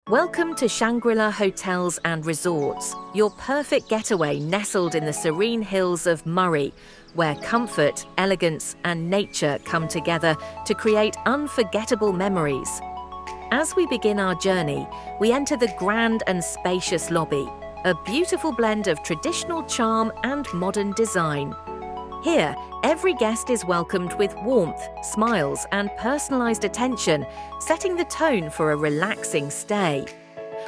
Welcome to Shangrila Hotels and Resorts, your perfect getaway nestled in the serene hills of Murree, where comfort, elegance and nature come together to create unforgettable memories. As we begin our journey, we enter the grand and spacious lobby, a beautiful blend of traditional charm and modern design. Here, every guest is welcomed with warmth, smiles and personalized attention, setting the tone for a relaxing stay.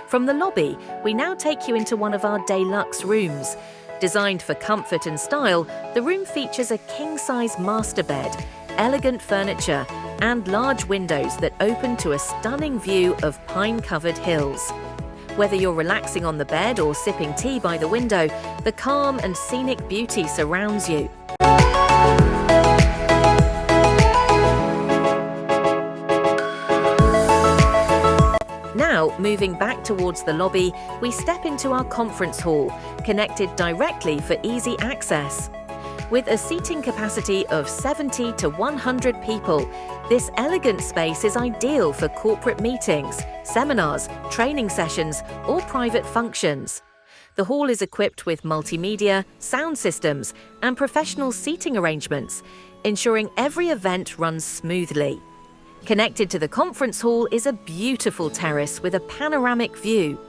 From the lobby, we now take you into one of our Deluxe Rooms. Designed for comfort and style, the room features a king-size master bed, elegant furniture and large windows that open to a stunning view of pine-covered hills. Whether you're relaxing on the bed or sipping tea by the window, the calm and scenic beauty surrounds you. Now, moving back towards the lobby, we step into our conference hall, connected directly for easy access. With a seating capacity of 70 to 100 people, this elegant space is ideal for corporate meetings, seminars, training sessions, or private functions. The hall is equipped with multimedia, sound systems, and professional seating arrangements, ensuring every event runs smoothly. Connected to the conference hall is a beautiful terrace with a panoramic view.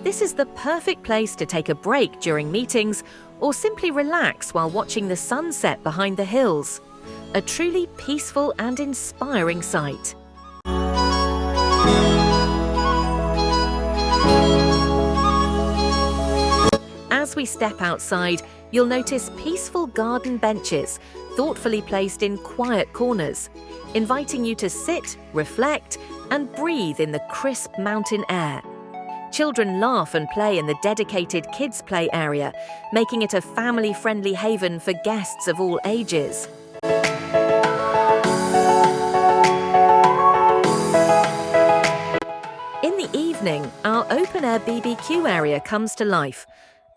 This is the perfect place to take a break during meetings or simply relax while watching the sunset behind the hills. A truly peaceful and inspiring sight. As we step outside, you'll notice peaceful garden benches, thoughtfully placed in quiet corners, inviting you to sit, reflect, and breathe in the crisp mountain air. Children laugh and play in the dedicated kids' play area, making it a family-friendly haven for guests of all ages. In the evening, our open-air BBQ area comes to life,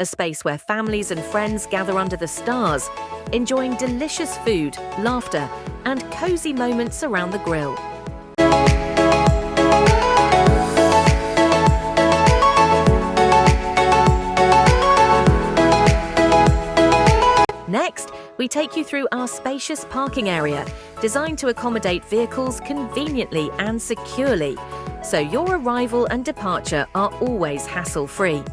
a space where families and friends gather under the stars, enjoying delicious food, laughter, and cozy moments around the grill. Next, we take you through our spacious parking area, designed to accommodate vehicles conveniently and securely, so your arrival and departure are always hassle-free.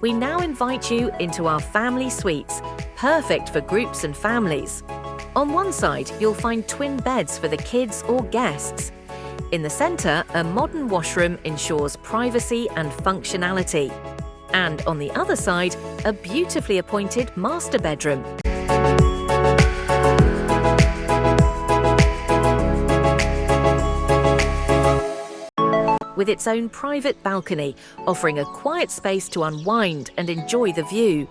We now invite you into our family suites, perfect for groups and families. On one side, you'll find twin beds for the kids or guests. In the center, a modern washroom ensures privacy and functionality. And on the other side, a beautifully appointed master bedroom. With its own private balcony, offering a quiet space to unwind and enjoy the view.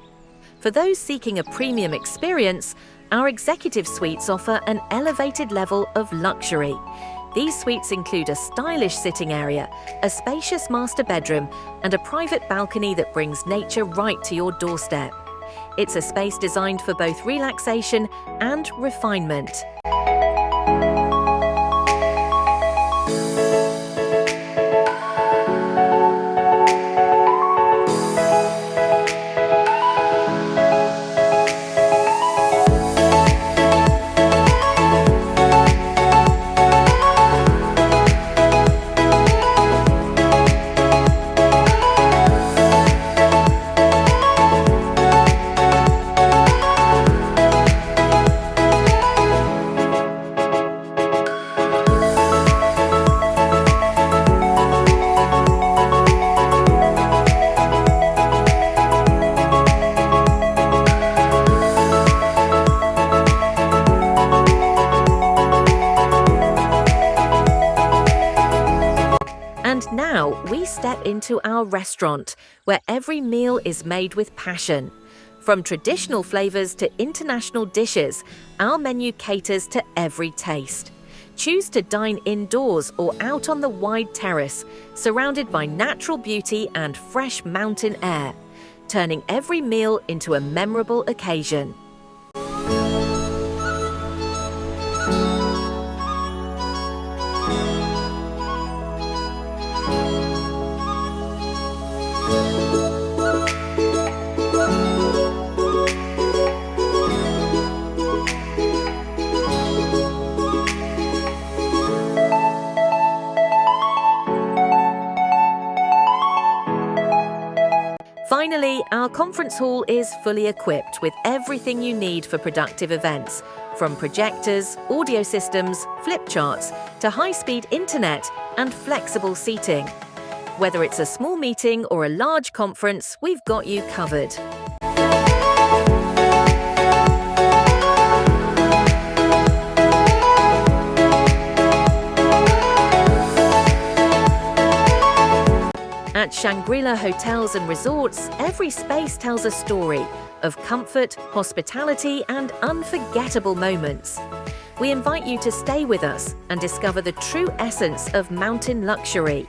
For those seeking a premium experience, our executive suites offer an elevated level of luxury. These suites include a stylish sitting area, a spacious master bedroom, and a private balcony that brings nature right to your doorstep. It's a space designed for both relaxation and refinement. And now we step into our restaurant, where every meal is made with passion. From traditional flavors to international dishes, our menu caters to every taste. Choose to dine indoors or out on the wide terrace, surrounded by natural beauty and fresh mountain air, turning every meal into a memorable occasion. Finally, our conference hall is fully equipped with everything you need for productive events, from projectors, audio systems, flip charts, to high-speed internet and flexible seating. Whether it's a small meeting or a large conference, we've got you covered. At Shangrila Hotels and Resorts, every space tells a story of comfort, hospitality, and unforgettable moments. We invite you to stay with us and discover the true essence of mountain luxury.